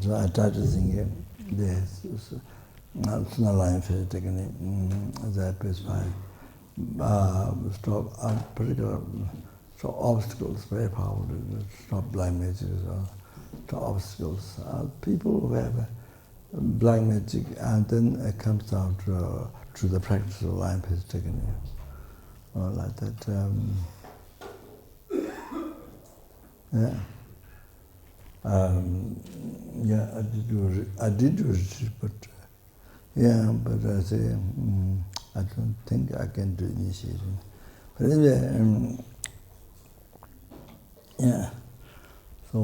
So I tried to think this. It's not line for technique. That is fine. Stop particular obstacles, very powerful. Stop blind magic to obstacles. People who have blind magic, and then it comes down to the practice of line phase technique. Or like that. I did do it, but I say I don't think I can do initiation. But anyway, so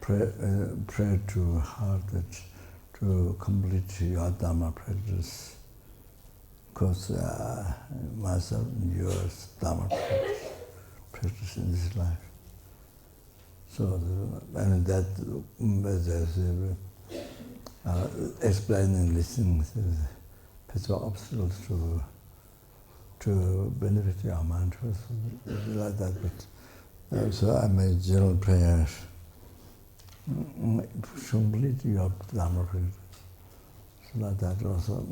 pray to heart that to complete your dharma practice, because myself and yours dharma practice in this life. So, that explaining listening physical obstacles to benefit your mind, like that. But so I made general prayers. Complete your dharma practice. So like that also.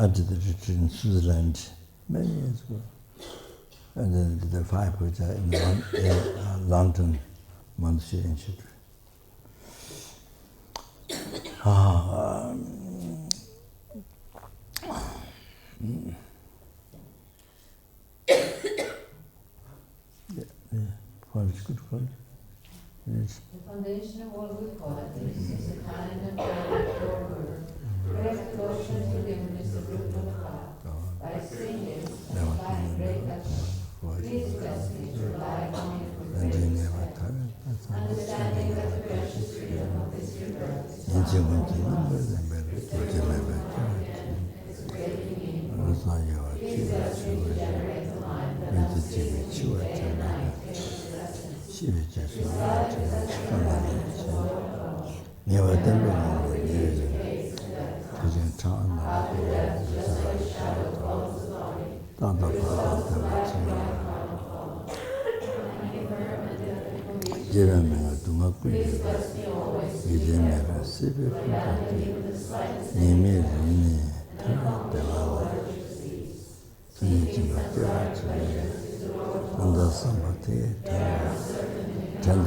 I did the retreat in Switzerland many years ago. And then did the 5 puja in London, Monastery Institute. Quality, good quality. Yes. The foundation of all good qualities is a kind and pure guru. Direct devotion to him is the root of the path. By seeing this, and by great effort, please bless me to rely upon your goodness. Understanding that the precious freedom of this rebirth is found in all lives. Its a great beginning. Please bless me to generate the mind that I see day and night in its lessons. This life is as a command to toil alone. After death, just like a shadow follows the body, this lost the life of karma follows. And give her and please bless me always to be careful, for having even the slightest thing and accomplish all that which proceeds. Seeking such treasures is the road to all. There are certain shortcomings.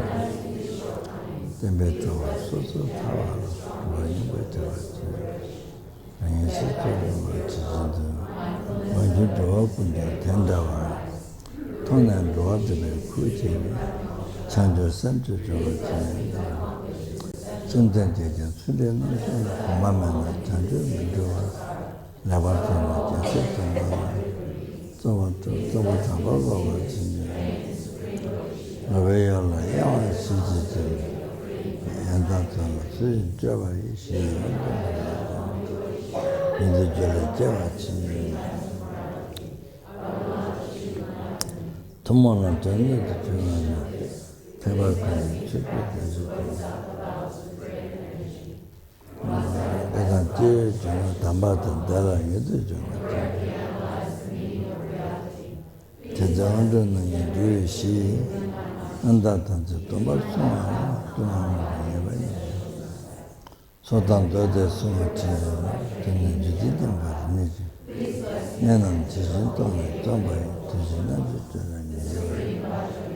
Recognizing these shortcomings, please bless me to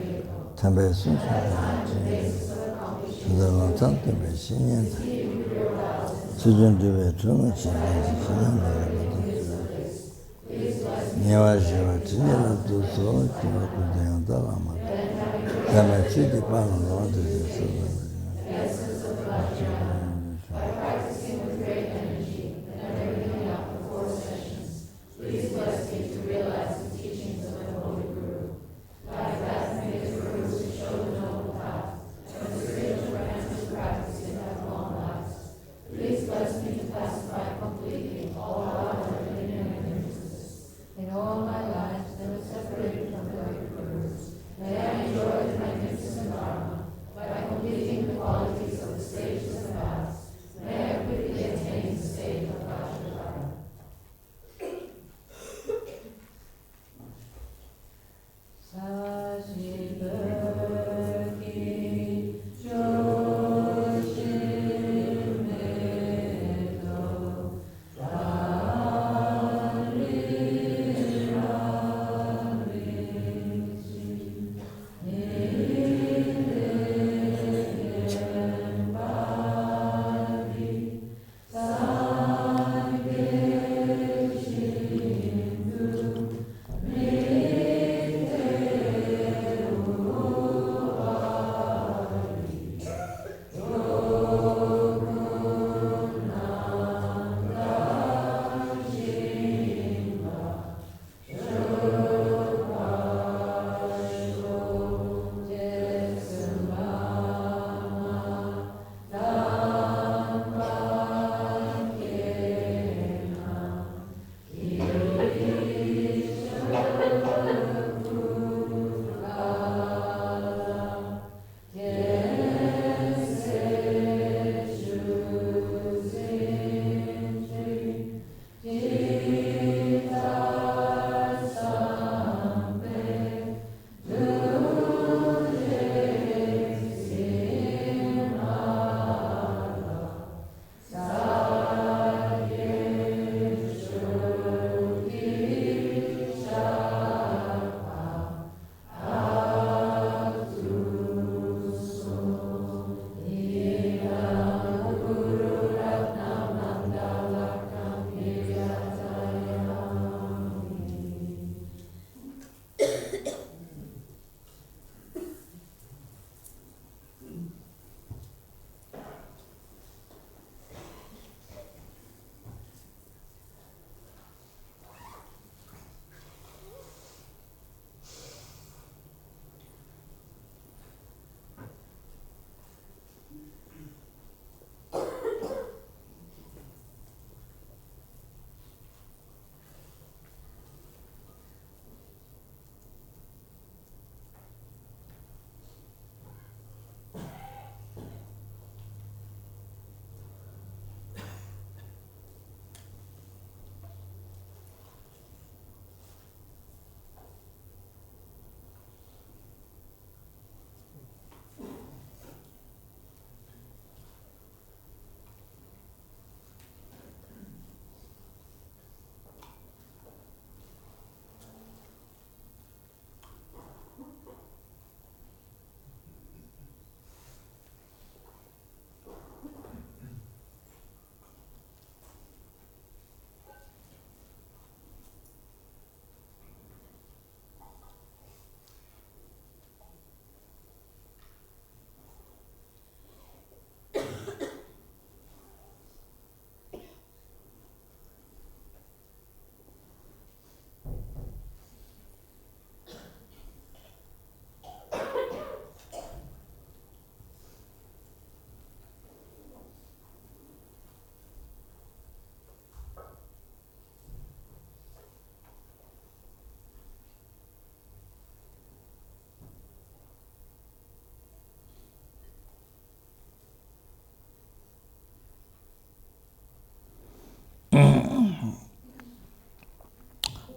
generate the strong purpose to flourish. By practicing with great energy and never giving up the 4 sessions, please bless me to realize the teachings of the Holy Guru. Like that, may the Guru who showed the noble path, and the spiritual and practice in that long last. Please bless me to pacify completely all other linear hindrances. In all my lives, never separated from the Holy Guru. May I enjoy the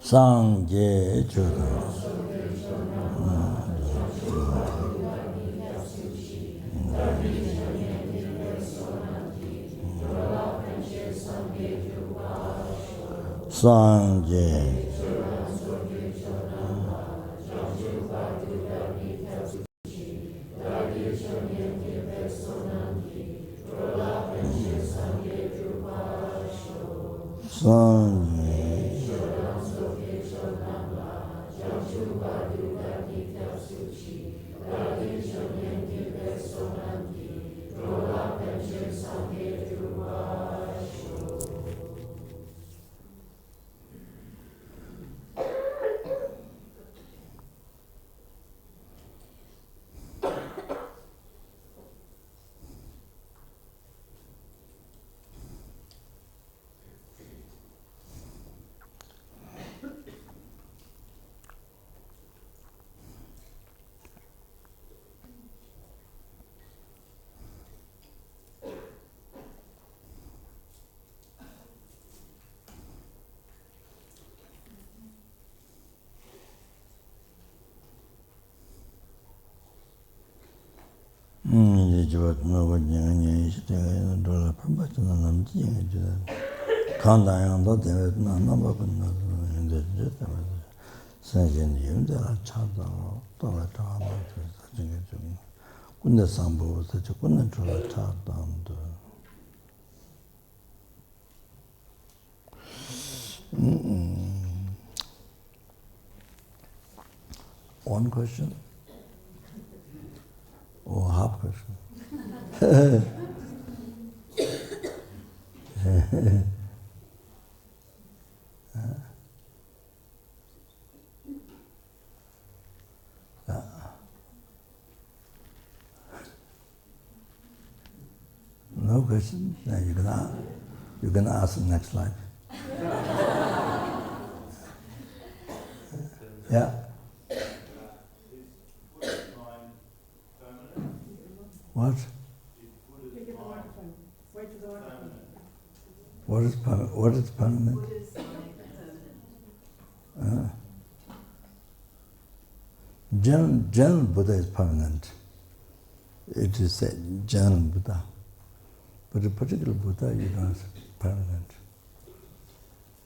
Sangye Chodam. Sangye. Sangye. One question or half question? No question? Then you can ask the next slide. Yeah. What? What is permanent? What is permanent? General Buddha is permanent. It is said general Buddha. But a particular Buddha, you don't say permanent.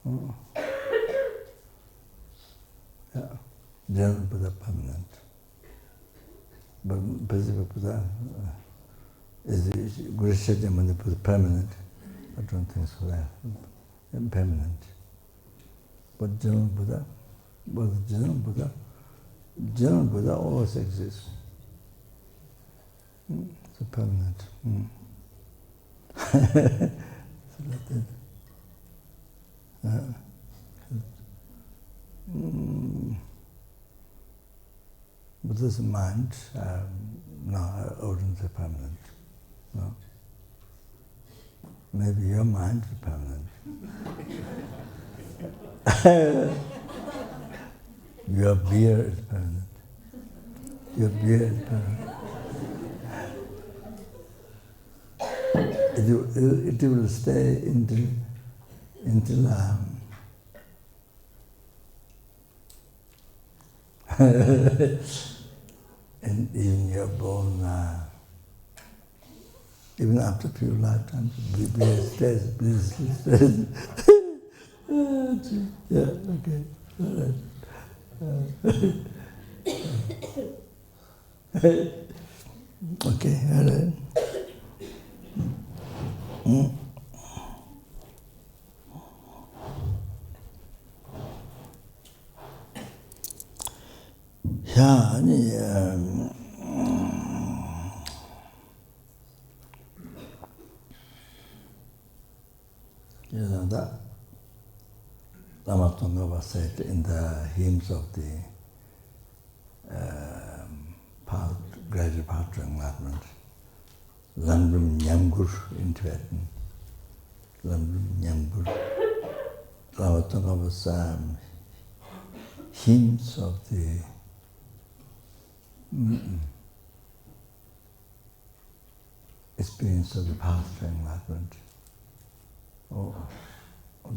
Oh. Yeah. General Buddha permanent. But particular Buddha is Guru Shakyamuni Buddha permanent. I don't think so. That impermanent. But general Buddha, general Buddha always exists. It's a permanent. So like that. Buddha's mind, no, I wouldn't say permanent. No. Maybe your mind is permanent. Your beer is permanent. Your beer is permanent. It will stay until and even your bone, even after a few lifetimes, beer stays. Yeah, okay, all right. Okay, all right. Yeah, that Lama Tsongkhapa said in the hymns of the gradual path to enlightenment, Lamdrum Nyamgur in Tibetan, Lamdrum Nyamgur. Lama Tsongkhapa's hymns of the experience of the path to enlightenment. Oh,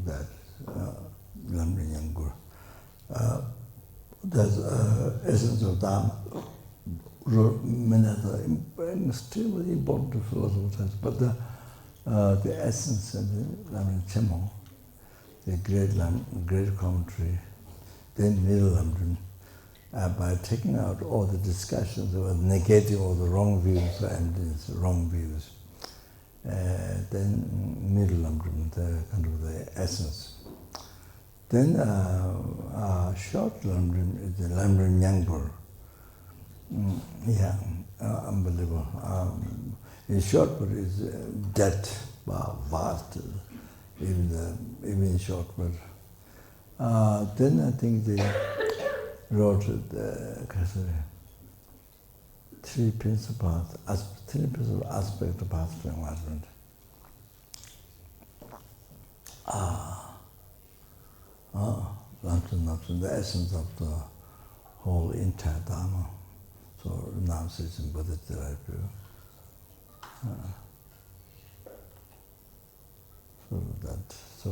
that Lamdrum Nyamgur. there's essence of dharma. Many other extremely important philosophical texts, but the essence of the Chemo, the great commentary, then middle by taking out all the discussions about negating all the wrong views and these wrong views, then middle the kind of the essence. Then short Lamrim is the Lamrim Yangbur. Unbelievable. In short, but it's depth, vast, even short. But then I think they wrote three principal aspects of path enlightenment. The essence of the whole entire dharma. So renunciation, bodhichitta, so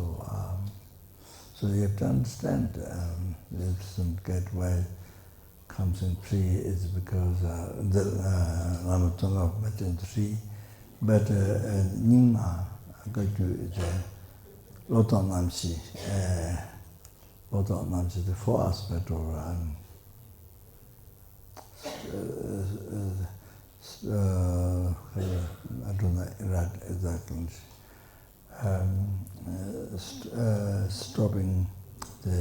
you have to understand the instant gateway comes in three is because the Lama Tsongkhapa met in three, but Nyingma Gakyu is Loton Namshi, the four aspects of I don't know right exactly. Stopping the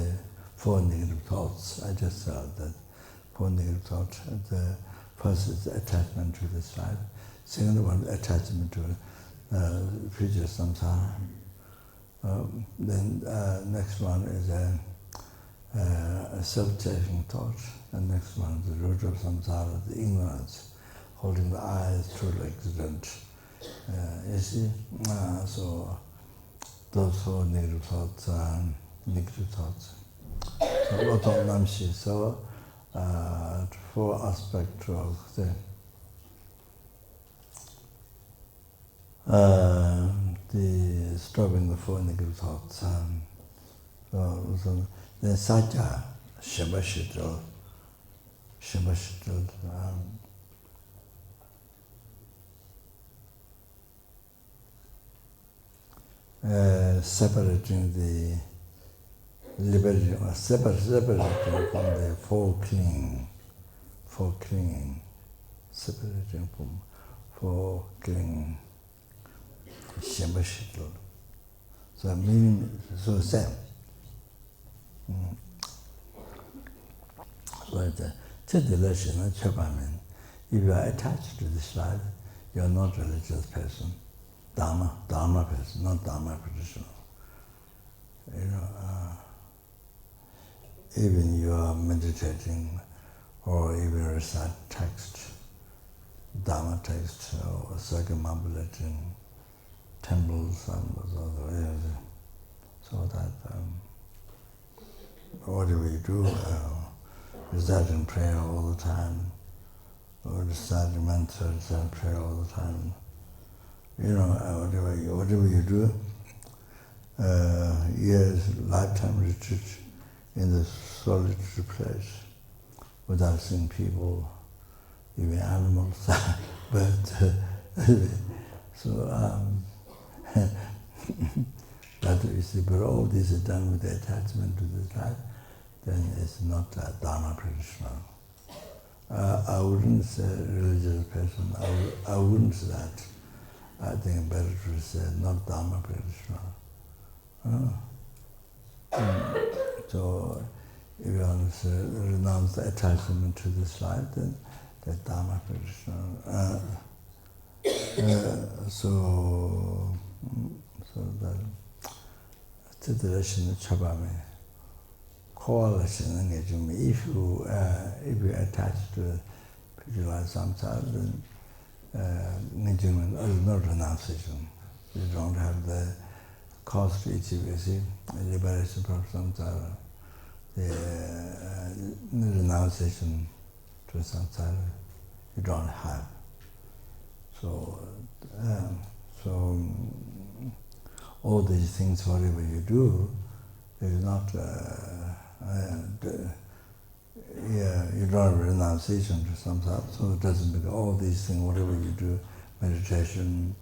four negative thoughts. I just said that four negative thoughts. The first is attachment to this life. Second one, attachment to future samsara. Then next one is a self-cherishing thought. And next one is the root of samsara, the ignorance, holding the eyes through the existent. You see, so those four negative thoughts are negative thoughts. So Loton Namshi, so four aspects of the stopping the four negative thoughts. So then Sakya, Shibashito, separating the liberty, or separating from the four clinging, separating from four clinging, Shibashito. So meaning, so same. But if you are attached to this life, you are not a religious person. Dharma person, not Dharma practitioner. Even you are meditating or even recite text, Dharma text, or circumambulating temples and so that whatever you do, reciting prayer all the time, or reciting mantra, reciting prayer all the time. Whatever you do, years, lifetime retreat in the solitary place, without seeing people, even animals, but so that you see, but all this is done with the attachment to this life, then it's not a Dharma practitioner. I wouldn't say religious person, I wouldn't say that. I think better to say not Dharma practitioner. So if you want to renounce the attachment to this life, then the Dharma practitioner. So that situation chabame, coalition if you attach to visualize samsara, then engagement is not renunciation. You don't have the cause to achieve, you see, liberation from samsara, the renunciation to samsara, you don't have. So all these things, whatever you do, is not you don't have renunciation to samsara, so it doesn't become all these things, whatever you do, meditation,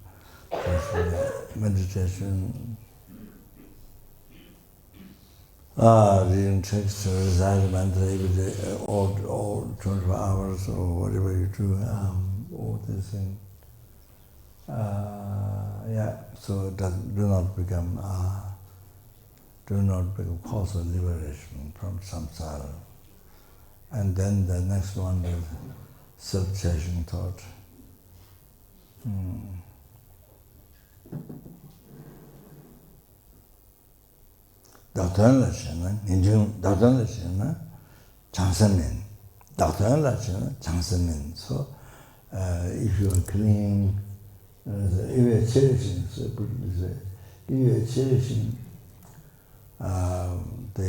reading text, reciting mantra every day, all 24 hours, or whatever you do, all these things. So it do not become cause of liberation from samsara. And then the next one is self-cherishing thought. So if you are clean, if you are cherishing, so Buddha say, if you are cherishing the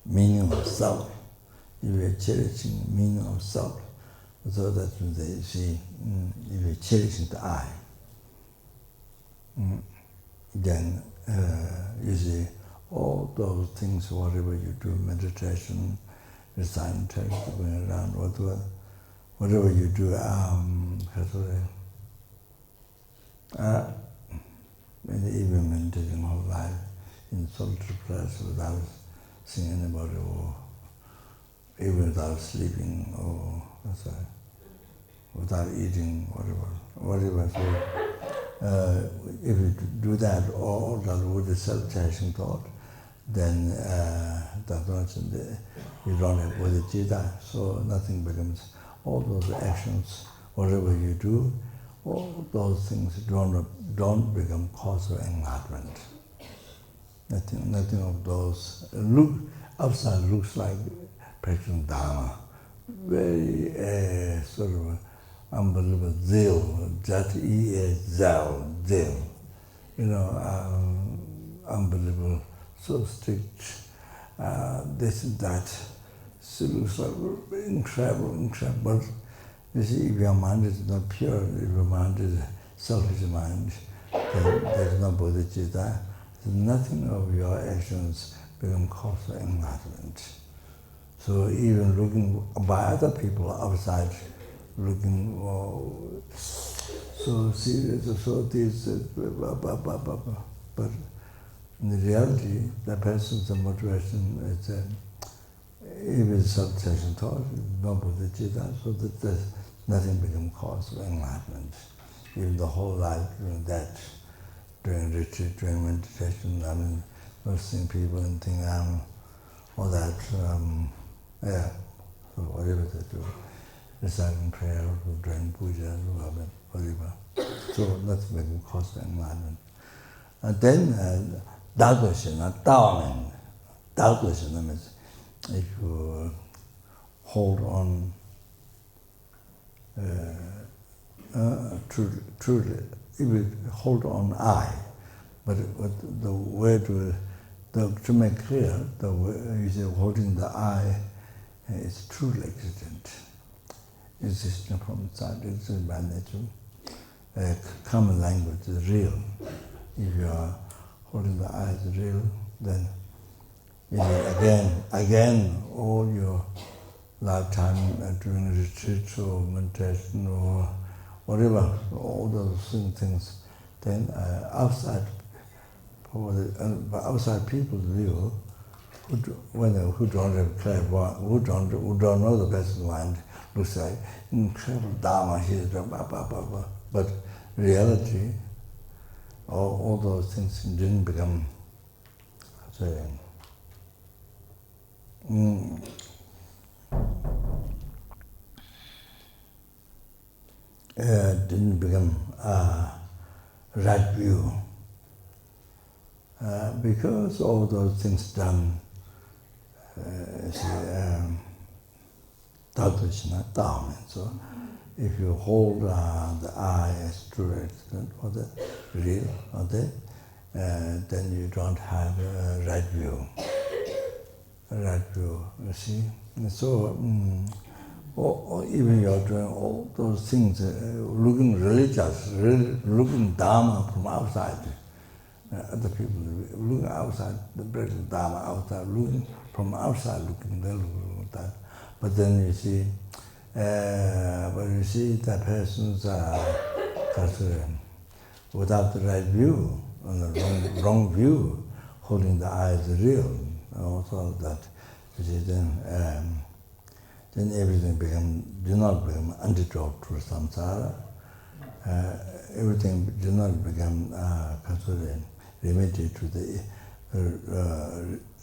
meaning of self, if you are cherishing meaning of self, so that they see, if you are cherishing the I, then you see all those things, whatever you do, meditation, reciting text, going around, whatever you do, even meditating whole life in solitary place without seeing anybody, or even without sleeping, or without eating, whatever. So if you do that, all that with the self-cherishing thought, then you don't have bodhichitta, so nothing becomes, all those actions, whatever you do, all those things don't become cause of enlightenment. Nothing of those. Outside looks like practicing dharma, very sort of unbelievable zeal, just zeal, unbelievable, so strict, this and that. So it looks like incredible. But you see, if your mind is not pure, if your mind is selfish mind, then there's no bodhichitta. Nothing of your actions become cause for enlightenment. So even looking by other people outside, looking so serious, so this, but in reality, the person's motivation is if it's self-cherishing thought, no bodhichitta, so that there's nothing become cause of enlightenment. Even the whole life doing that, doing retreat, doing meditation, seeing people and think all that, so whatever they do, reciting prayer, doing puja, whatever. So nothing become cause of enlightenment. And then Daoshina means if you hold on truly, if you hold on I, but the way to make clear, the way you say holding the I is truly existent. Existent from inside, existent by nature. Common language is real. If you are holding the I as real, then again, all your lifetime doing retreats or meditation or whatever, all those things, then outside people's view, who don't have clairvoyance, who don't know the person's mind, looks like incredible dharma here, but reality, all those things didn't become right view, because all those things done, so if you hold the I as true existent or the real, then you don't have a right view. You see. So, or even you're doing all those things, looking religious, looking dharma from outside, other people looking outside, the practice dharma outside, looking from outside, looking, they look at that. But then you see, that persons are without the right view, on the wrong view, holding the I as real, also that, you see, then everything do not become antidote to samsara. Everything do not become remedy to the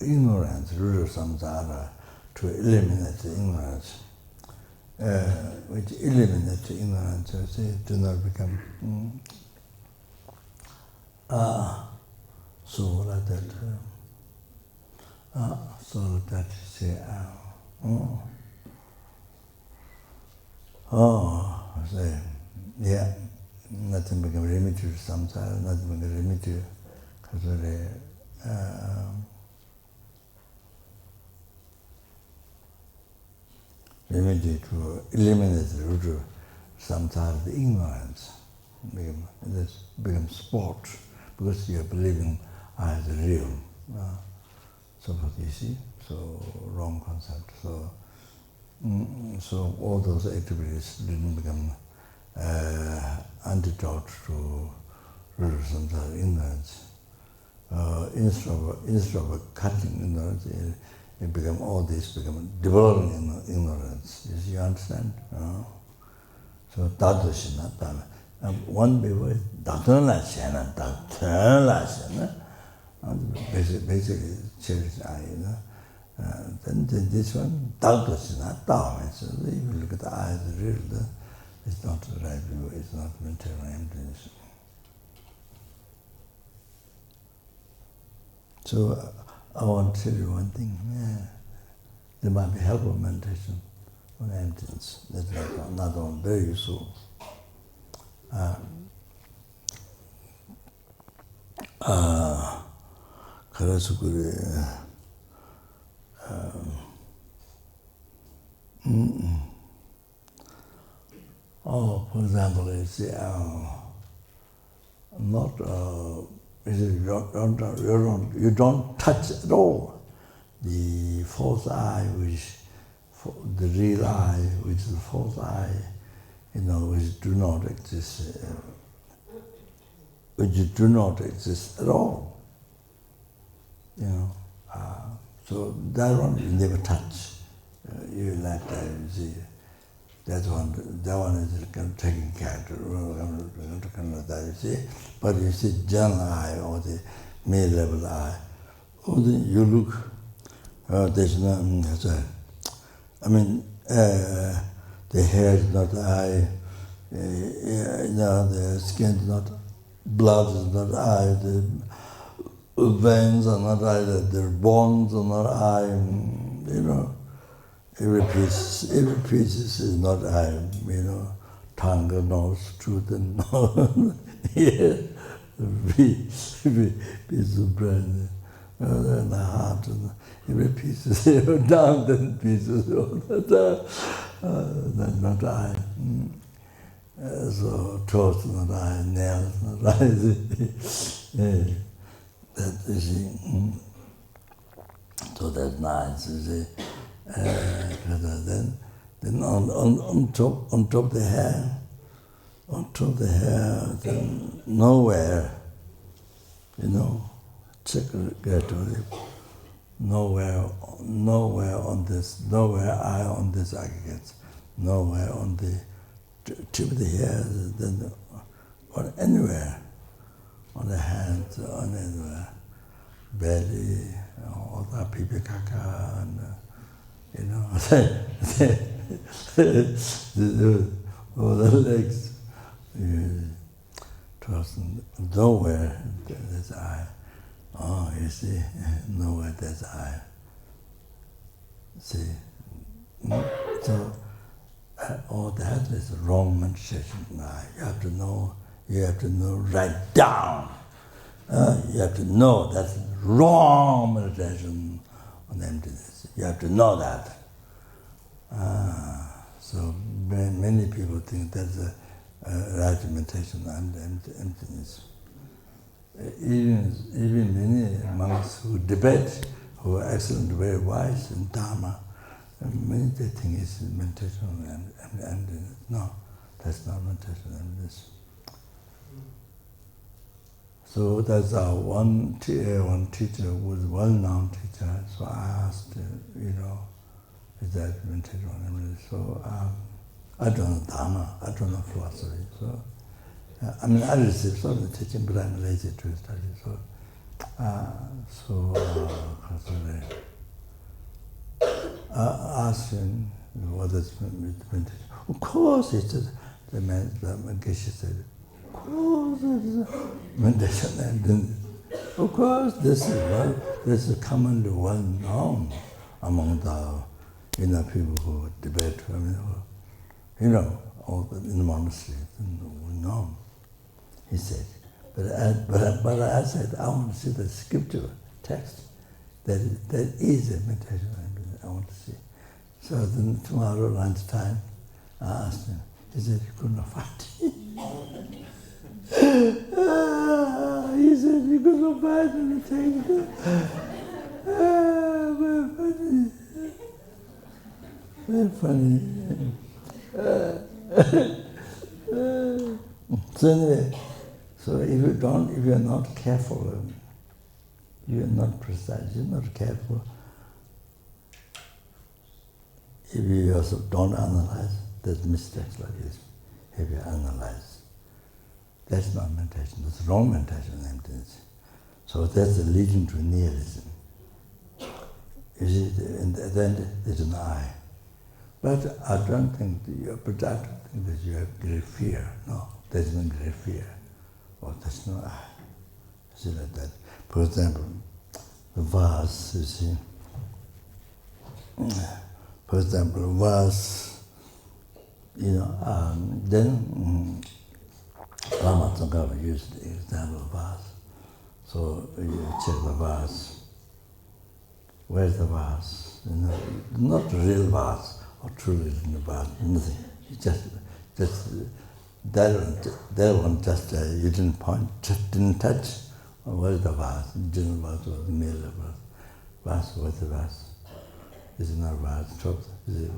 ignorance, root of samsara, to eliminate the ignorance. Which eliminate the ignorance, do not become so like that. So like that, say, say, yeah, nothing become remedy to samsara, nothing become remedy remedy to eliminate the root of samsara, the ignorance. This becomes sport, because you are believing I as real. So what you see, so wrong concept. So all those activities didn't become antidote to root of samsara, ignorance. Instead of cutting ignorance, it become all this become developing ignorance. You understand? So dadashina, one people is dadana shena, basically cherish I, then this one dadashina, so if you look at the eye as real, it's not the right view, it's not material emptiness. So I want to tell you one thing. There might be helpful meditation on emptiness. That's not only very useful. Karasukuri. For example, it's not. You don't touch at all the false eye, which the real eye, which is the false eye, which do not exist, at all. So that one you never touch. You like that, you see. That one is kind of taking character, kind of that, you see. But you see, general eye or the mid-level eye, you look, there's no, the hair is not eye, the skin is not, blood is not eye, the veins are not eye, the bones are not eye, Every piece is not I, tongue, nose, tooth, and nose, every piece of brain, and the heart, and every piece is down, then pieces, that's not I. So toes not I, nails not I, that you see. So that's nice, you see. Then on top the hair, then nowhere, check carefully, nowhere on this, nowhere eye on this aggregate, nowhere on the tip of the hair, then or anywhere, on the hands, on anywhere, belly, all that pipi caca, and all the legs, nowhere there's eye. Oh, you see, nowhere there's eye. See, so all that is wrong meditation. You have to know right down. You have to know that's wrong meditation on emptiness. You have to know that. So many people think that's a right meditation on emptiness. even many monks who debate, who are excellent, very wise in dharma, many they think it's meditation and emptiness. No, that's not meditation and emptiness. So that's our one teacher was a well-known teacher. So I asked, is that meditation and emptiness? So I don't know dharma, I don't know philosophy. So I received some of the teaching, but I'm lazy to study. I asked him what is meditation. Of course, it's just the Geshe said. Of course, it's meditation and of course, this is commonly well known among the people who debate. All in the monastery, known. He said, but I said, I want to see the scripture text that is a meditation. I want to see. So then tomorrow lunchtime, I asked him. He said he could not find it. He said he could not find the text. Very funny. So anyway, so if you're not careful, you're not precise, you're not careful, if you yourself don't analyze, there's mistakes like this. If you analyze, that's not meditation, that's wrong meditation, emptiness. So that's leading to nihilism. You see, and then there's an I. But I don't think that you have great fear. No, there's no great fear. Or there's no I. You see like that. For example, the vase, you see. For example, vase, then Lama Tsongkhapa used the example of vase. So you check the vase. Where's the vase? Not the real vase. Or truly in the vase, nothing. You just that one just you didn't point, just didn't touch. Where's the vase? Didn't vase was the middle of vase. Vase, where's the vase? This is not vase. Top is it?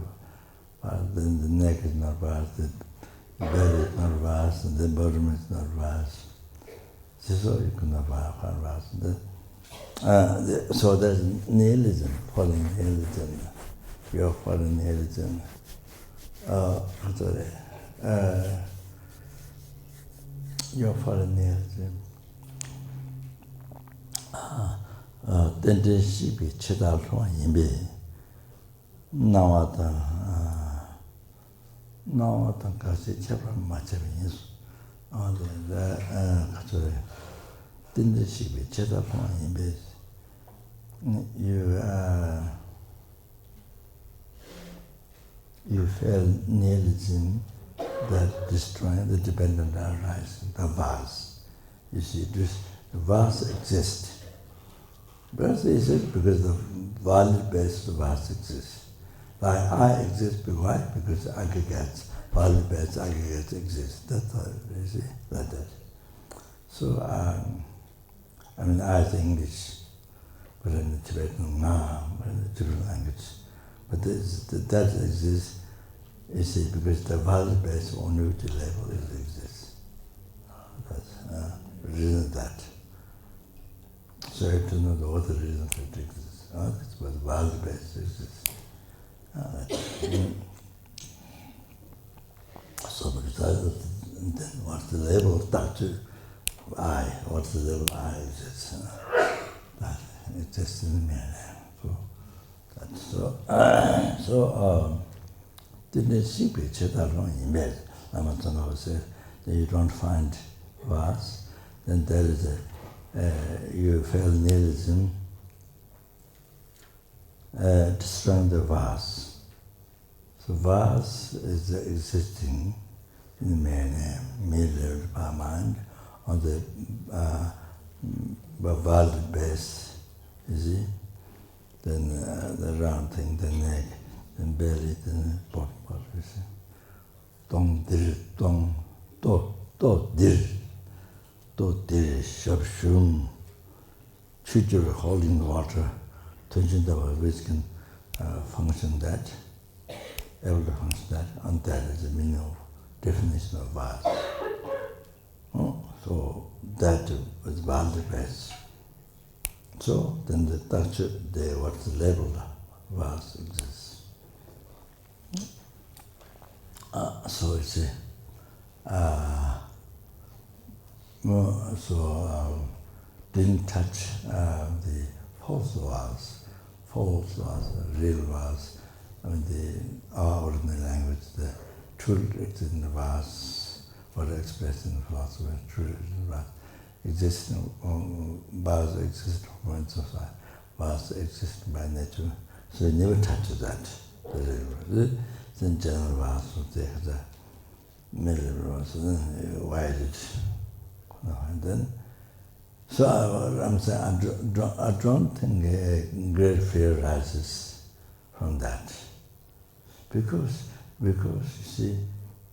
Then the neck is not vase. The belly is not vase, and the bottom is not vase. So you cannot find vase. So there's nihilism, falling nihilism. You're foreign nihilism. You're foreign nihilism. Then the sheep is chetal from Yimbe. Nawata Kasi Chapra Machavis. Then the sheep is chetal from Yimbe. You feel nihilism that destroying the dependent arising, the vase. You see, the vase exists. Vase exists because the value-based vase exists. Like I exist because aggregates, value-based aggregates exist. That's all, you see, like that. So, I say English, but in the Tibetan, but in the Tibetan language. But that exists, you see, because the value-based unity level exists. That's the reason that. So you have to know the other reasons that it exists. That's what value-based exists. So because then what's the level of Dr. I? What's the level of I exists? That exists in the mirror. So didn't the sheep chetal from Yimbe? Lama Tsongkhapa said that you don't find vase, then there is you feel nihilism destroying the vase. So vase is existing in the middle of our mind on the value base, you see? Then the round thing, the neck, then belly, then the bottom part, you see. Dong, dir, dong, do, dir. to the shum, future holding water, tension the which can function that, able to function that, and that is the meaning of definition of vase. Oh, so that was the best. So then the structure, what's the level vase exists. So it's didn't touch the false vase, real vase. I mean, our ordinary language, the truth exists in the vase, what expressed in the philosophy, truth in the vase. Existing vase exists from society, vase exists by nature. So you never touch that. The real vase. Then general vase would take the middle vase, then you wide it. And then, so I'm saying, I don't think a great fear rises from that. Because you see,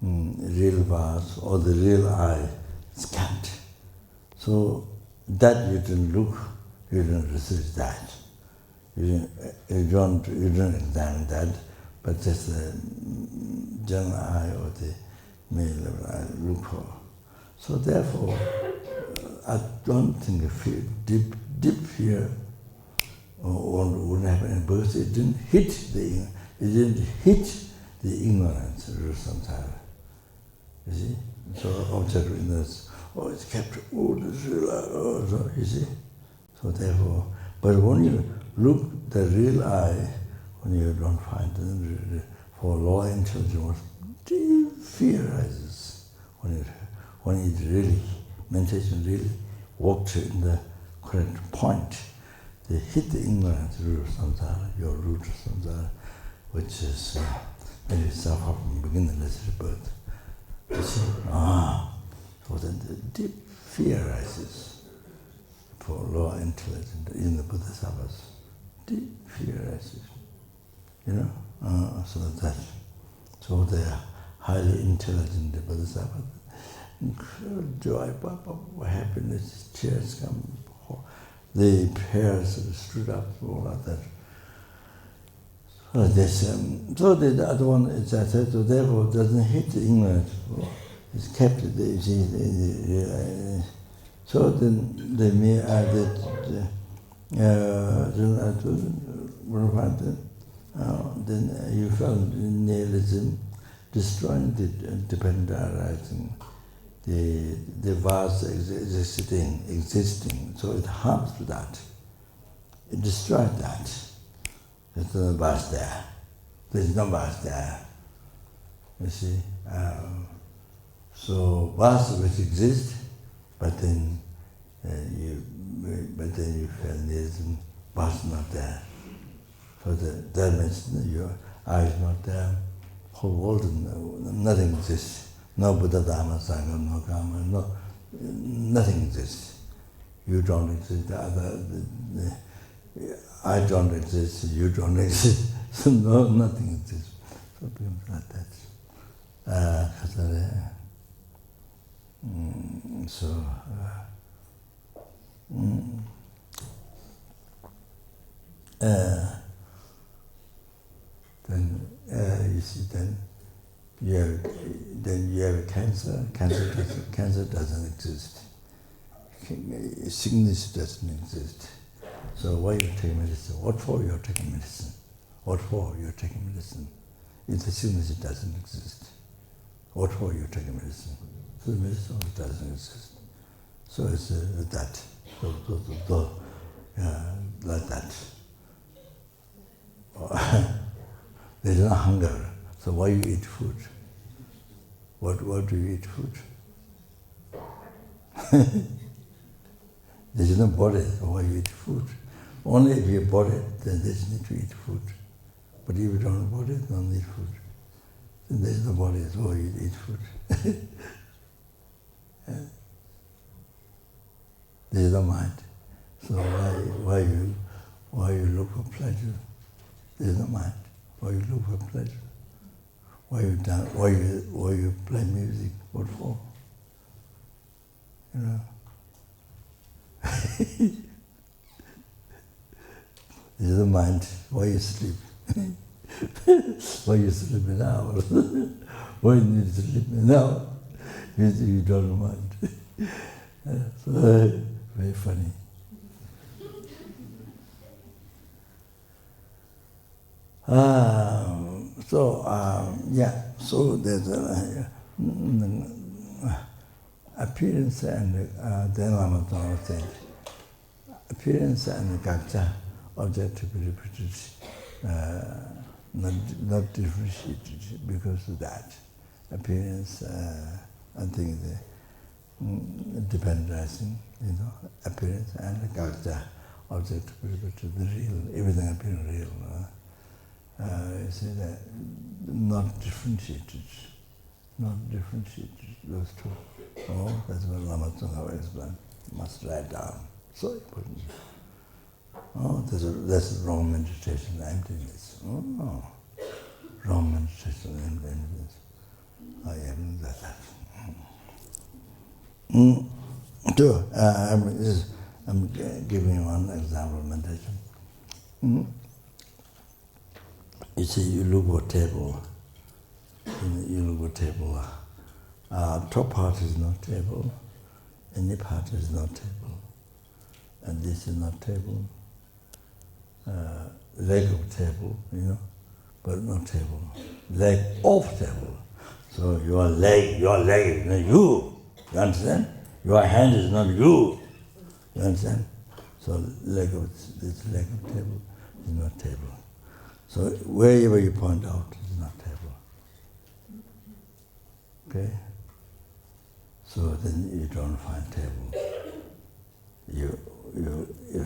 real vase or the real I is kept. So that you don't look, you don't research that. You don't examine that, but just the general I or the male level I look for. So therefore, I don't think a fear, deep fear wouldn't happen because it didn't hit the ignorance of samsara. You see? So object witness, it's kept, this real, so you see? So therefore, but when you look the real I, when you don't find it, for lower intelligence, deep fear arises when it really, meditation really walked in the correct point. They hit the ignorance root of samsara, your root of samsara, which is when you suffer from beginningless rebirth. You see, so then the deep fear arises for lower intelligence in the bodhisattvas. Deep fear arises, so they are highly intelligent, the bodhisattvas. Joy, happiness, tears come, the prayers stood up, all of that. So the other one is that, so therefore doesn't hit the ignorance, it's kept so then they may add that then you found nihilism destroying the dependent arising. The vase existing, so it harms to that. It destroyed that. There's no vase there. There's no vase there. You see? So vase which exists, but then you feel nihilism, vase not there. So that means your eye is not there. Whole world, nothing exists. No Buddha, Dharma, Sangha, no Karma, nothing exists. You don't exist, I don't exist, you don't exist, so nothing exists. So it becomes like that. Then you see, then you have cancer. Cancer doesn't exist. Sickness doesn't exist. So why you take medicine? What for you're taking medicine? What for you're taking medicine? If the sickness doesn't exist, what for you're taking medicine? So the medicine doesn't exist. So it's that. Like that. There's no hunger. So why you eat food? What do you eat food? There's no body, so why you eat food? Only if you're body, then there's need to eat food. But if you don't have body, don't eat food. Then there's no body, so why you eat food? There's no mind. So why you look for pleasure? There's no mind. Why you look for pleasure? Why you play music? What for? Is the mind, why you sleep? Why you sleep now? Why you sleep now? You don't mind. So, very funny. So there's appearance and then Lama Tsongkhapa said, appearance and Gakcha, object to be repeated, not differentiated because of that. Appearance, I think the depending, appearance and Gakcha, object to be repeated, the real, everything appearing real. You see that, not differentiated, those two. Oh, that's what Lama Tsongkhapa explained. Must write down. So important. Oh, that's a wrong meditation, emptiness. Oh, wrong meditation, emptiness. I haven't done that. So, I'm giving you one example of meditation. You see, you look at a table. Top part is not table, any part is not table, and this is not table. Leg of table, but not table. Leg of table. So your leg is not you. You understand? Your hand is not you. You understand? So this leg of table is not table. So wherever you point out, it's not table. Okay? So then you don't find table. You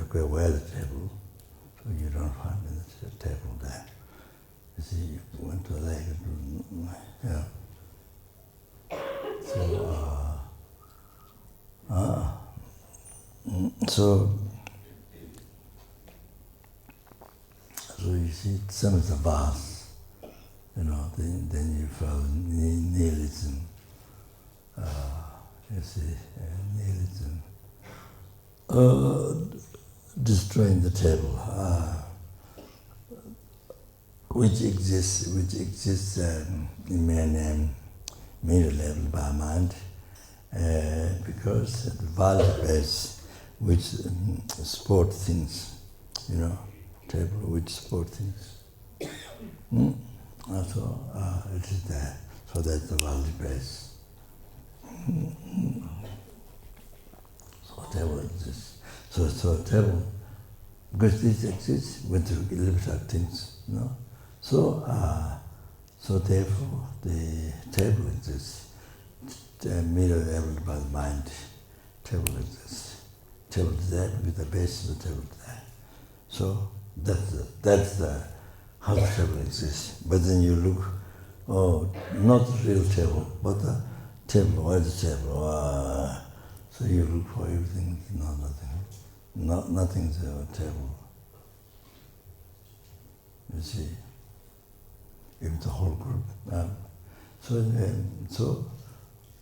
go where the table, so you don't find the table there. You see, you went to the leg, So you see, some of the vast, then you feel nihilism. You see, nihilism. Destroying the table, which exists in many level by mind, because the value base which support things, table which support things. So it is there. So that's the value base. So table exists. So table, because this exists with the limited things, So therefore the table exists. The mirror level by the mind, table exists. Table is there because the base of the table is there. So that's the how the table exists. But then you look, not the real table, but the table, where is the table? So you look for everything, nothing. Nothing's a table. You see, even the whole group. So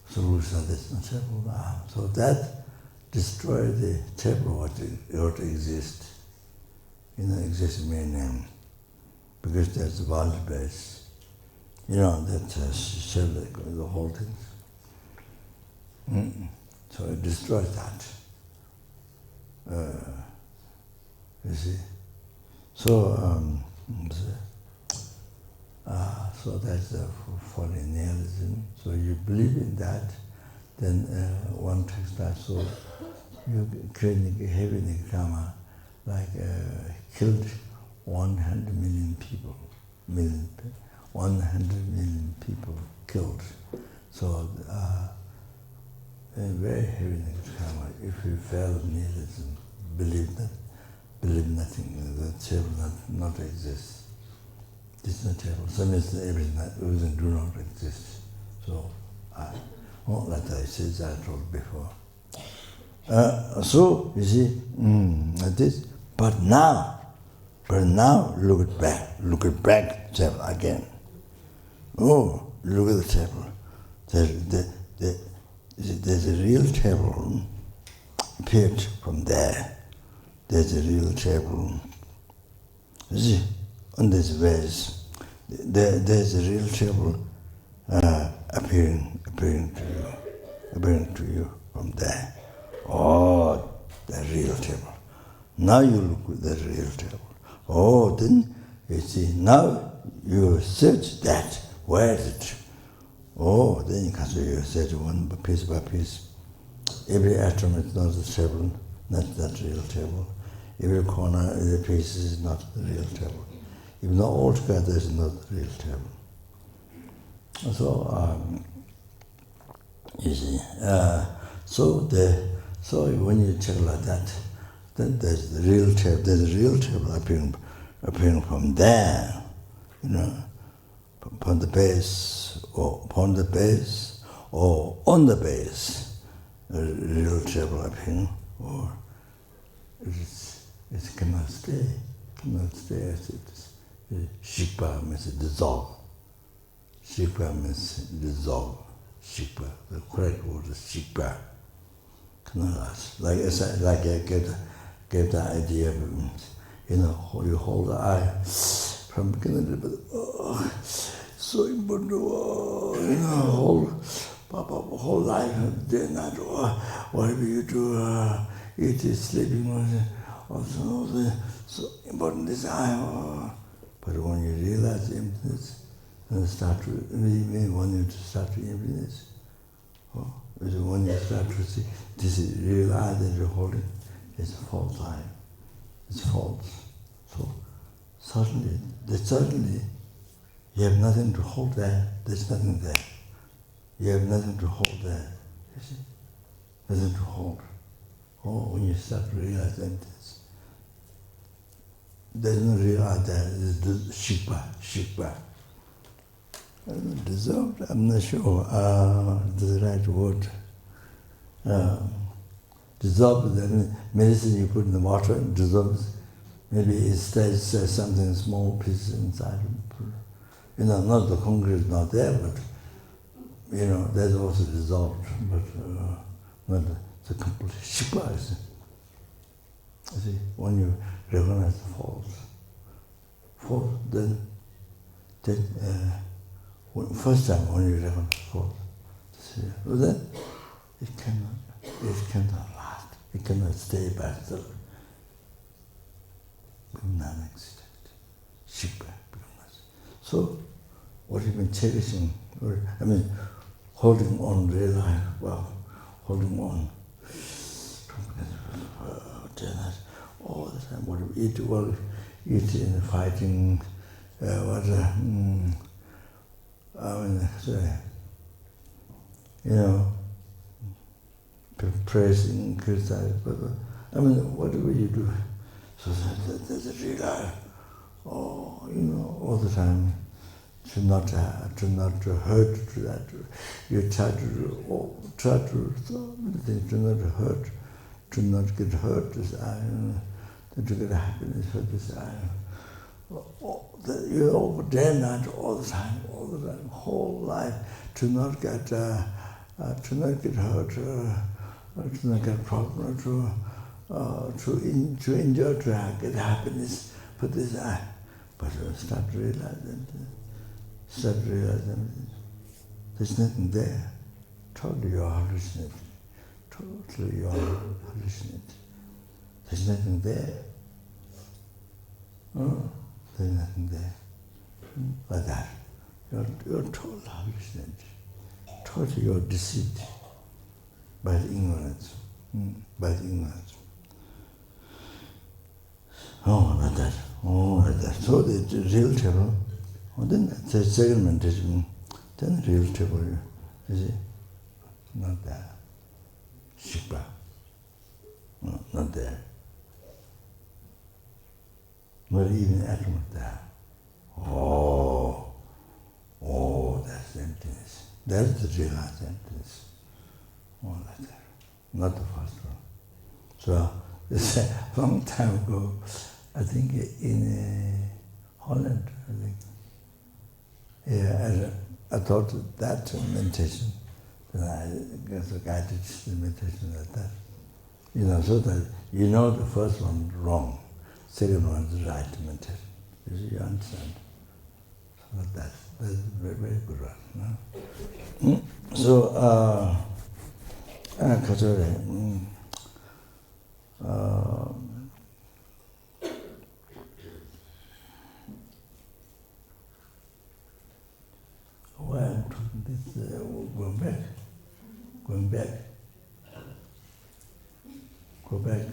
solution there's no table. So that destroy the table what exists. Exists in many names. Because there's a value base. That shell the whole thing. So it destroys that. You see. So that's the falling nihilism. So you believe in that, then one text I saw, you creating heavenly karma, like killed 100 million people, 100 million people killed. So very heavy karma. If you fail nihilism, believe nothing, the table not exist. This is not table. So means everything do not exist. So like I said, I told before. So you see, like this. But now look at back table again. Oh, look at the table. There's a real table appeared from there. There's a real table. You see, on this vase, there's a real table appearing to you from there. Oh, the real table. Now you look at the real table. Oh, then you see, now you search that. Where is it? Oh, then you can search one piece by piece. Every atom is not the table, not that real table. Every corner of the piece is not the real table. If not all together, it's not the real table. So, you see, so when you check like that, then there's the real table. There's a real table appearing from there, upon the base, or on the base, a real table appearing, or it cannot stay as it is. Shikpa means dissolve. Shikpa means dissolve. Shikpa, the correct word is shikpa. Cannot last. Like I gave the idea of, you hold the eye from beginning to the so important, whole life, day and night, whatever you do, eating, sleeping, also so important is eye. But when you realize emptiness, then when you start to emptiness, when you start to see this is real eye that you're holding, it's a false eye. It's false. So suddenly you have nothing to hold there. There's nothing there. You have nothing to hold there. You see? Nothing to hold. Oh, when you start to realize emptiness, there's no real eye there. There's shikpa. Dissolved, I'm not sure the right word. Dissolved, the medicine you put in the water dissolves. Maybe it stays something small piece inside. Not the concrete is not there, but that's also dissolved, but not the complete shikpa. You see, when you recognize the false, then first time when you recognize false, then it cannot last. It cannot stay by itself. Become non-existent. Shikpa becomes. So, what you've been cherishing, holding on real life, holding on all the time. What you eat, eating, fighting, praising, criticizing, whatever you do. So there's a real life. All the time. To not hurt to that. You try to do so many things, to not hurt, to not get hurt this eye, to get happiness for this eye. You're over day and night, all the time, whole life, to not get hurt, to not get problem, to enjoy, to get happiness for this eye. But start realizing there's nothing there. Totally you're hallucinating. There's nothing there. There's nothing there. Like that. You're totally hallucinating. Totally you're deceived by the ignorance. Like that. Like that. So the real table. Then the second meditation, then the real table, you see, not there. Shikpa, no, not there. Not even atom there. That's emptiness. That's the realized emptiness. Like that. Not the first one. So, this a long time ago, I think in Holland, I thought that meditation, then I guess I guided the meditation like that. so that the first one wrong, second one is right mental. You understand? So that's very, very good one. So, well, this going back, go back,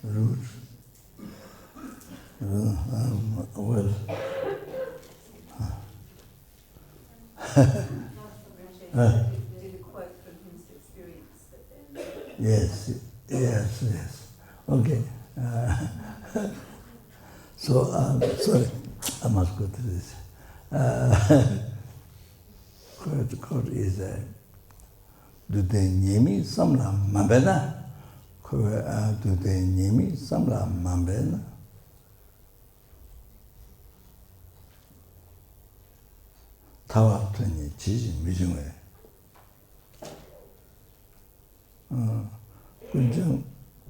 roots. Well, did a quote from his experience, but then... yes. Okay. So, sorry, I must go to this. Quote is, do they name samla mambena? Do they name samla mambena? 타와 트니 지지 미중에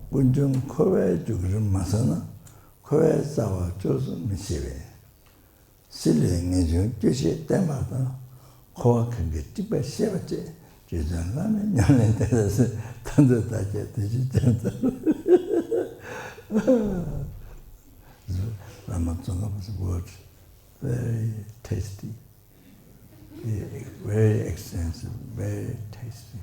군정 코웨 죽으름 마사나 코웨 싸와 조스 미시베 실링에 좀 뜻이 때마다 코와 큰게 집에 쉐버지 제자라면 년에 대해서 던져다게 되지 않다. Lama Tsongkhapa's words, very tasty. Very extensive, very tasty,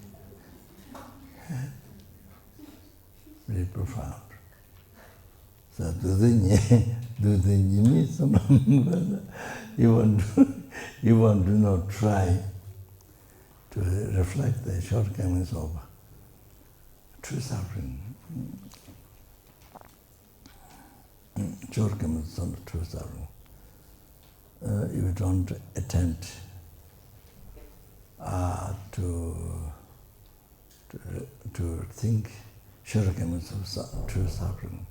very profound. So do they need some? You want to not try to reflect the shortcomings of true suffering. Shortcomings of true suffering. You don't attempt to think shortcomings of true suffering.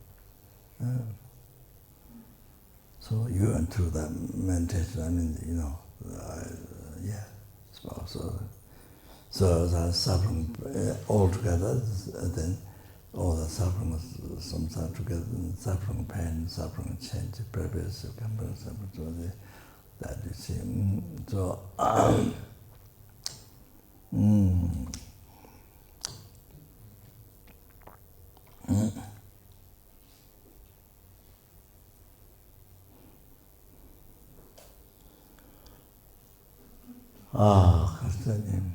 So you went through that meditation. So the suffering altogether, then all the suffering is samsara together, suffering pain, suffering change, previous suffering, that you see. So. Kastanim.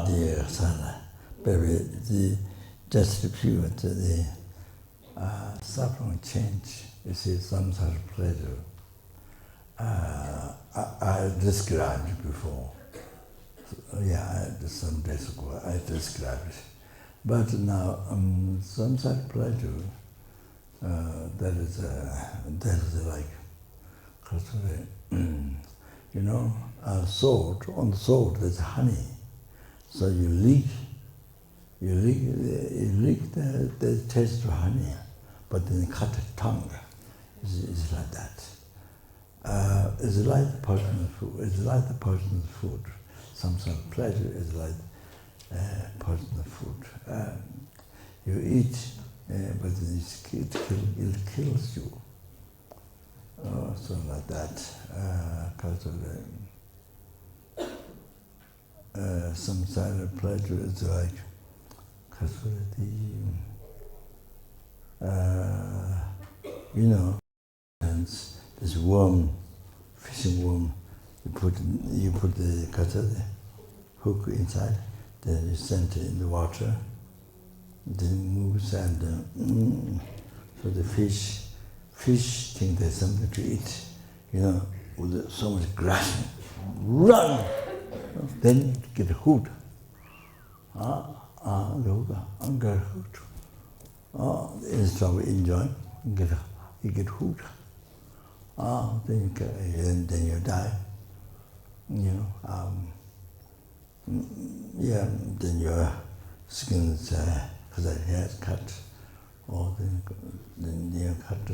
Dear Sana, baby, just refute the suffering change. You see, samsara pleasure. I described before. Some days ago I described it. But now, samsara pleasure, that is like, salt, on the salt there's honey. So you lick the taste of honey, but then you cut the tongue. It's like that. It's like the poisonous food. It's like the poisonous food. Samsara pleasure is like poisonous food. You eat, but it kills you. So like that. Because of samsara pleasure is like, this worm, fishing worm, you put the hook inside, then you send it in the water, then it moves and so the fish think there's something to eat, with so much grass, run, then you get hooked. Get hooked. Instead of enjoying, you get hooked. Then you die. Then your skin's because the hair is cut, or then you cut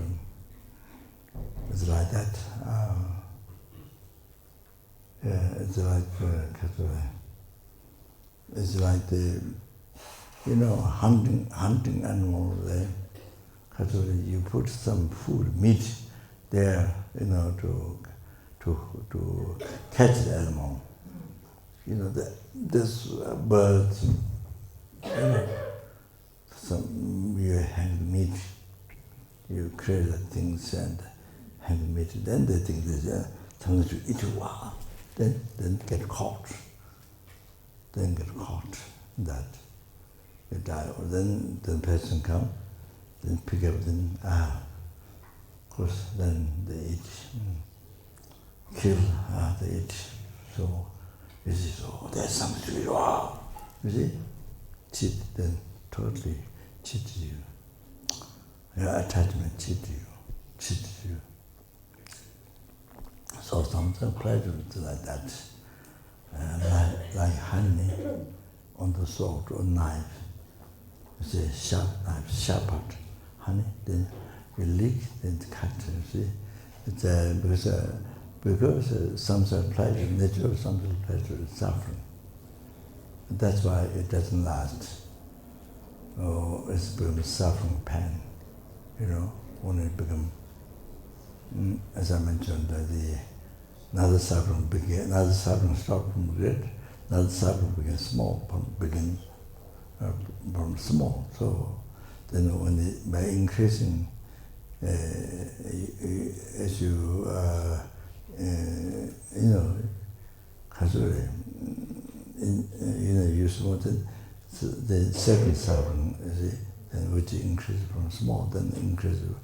It's like that. It's like it's like the hunting animal. You put some food, meat there, to catch the animal. This birds, some you hang meat, you create the things and hang meat. Then they think this something to eat. Wow. Then get caught. That you die. Or then the person come, then pick up. Of course, then they eat. Kill. They eat. So you see, there's something to eat. Wow. You see, cheat. Then totally cheat you. Your attachment cheat you. So sometimes pleasure is like that, like honey on the sword or knife. You see, sharp knife, sharpened honey. Then you lick, then cut. You see, it's because samsara pleasure, nature of samsara pleasure is suffering. That's why it doesn't last. It's become suffering pain. When it become, as I mentioned, another suffering start from great, another suffering begins small, from small. So then by increasing, as you, use the second suffering, which increases from small, then increases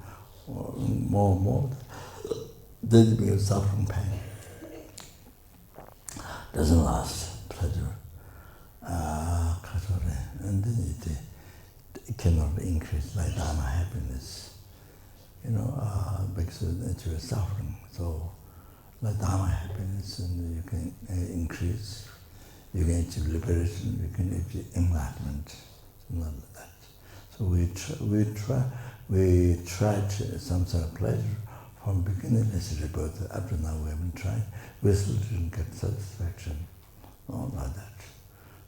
more and more, then it becomes suffering pain. Doesn't last, pleasure. And then it cannot increase like dharma happiness, because of the nature of suffering. So like dharma happiness, and you can increase, you can achieve liberation, you can achieve enlightenment, something like that. So we tried samsara pleasure from beginningless rebirth. Up to now we haven't tried. We still didn't get satisfaction. Not like that.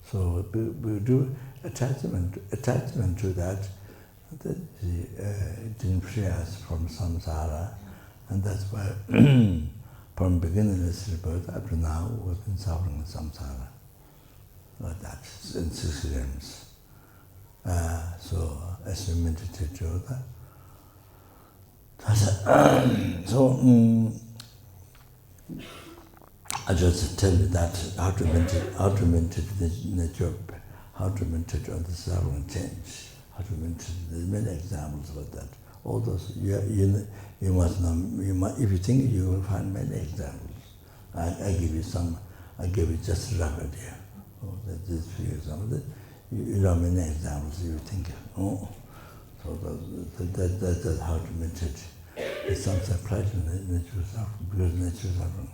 So we do attachment to that. It didn't free us from samsara, and that's why from beginningless rebirth up to now we've been suffering samsara. Like that, in 6 realms. So as we meditate to that, I just tell you that how to meditate the nature, how to meditate on the suffering change, how to meditate. There's many examples of that. All those you must know. If you think, you will find many examples. I give you some. I give you just a rough idea. This few examples. You know many examples. You think, so that's how to meditate. It's something pleasant, nature suffering, because nature suffering.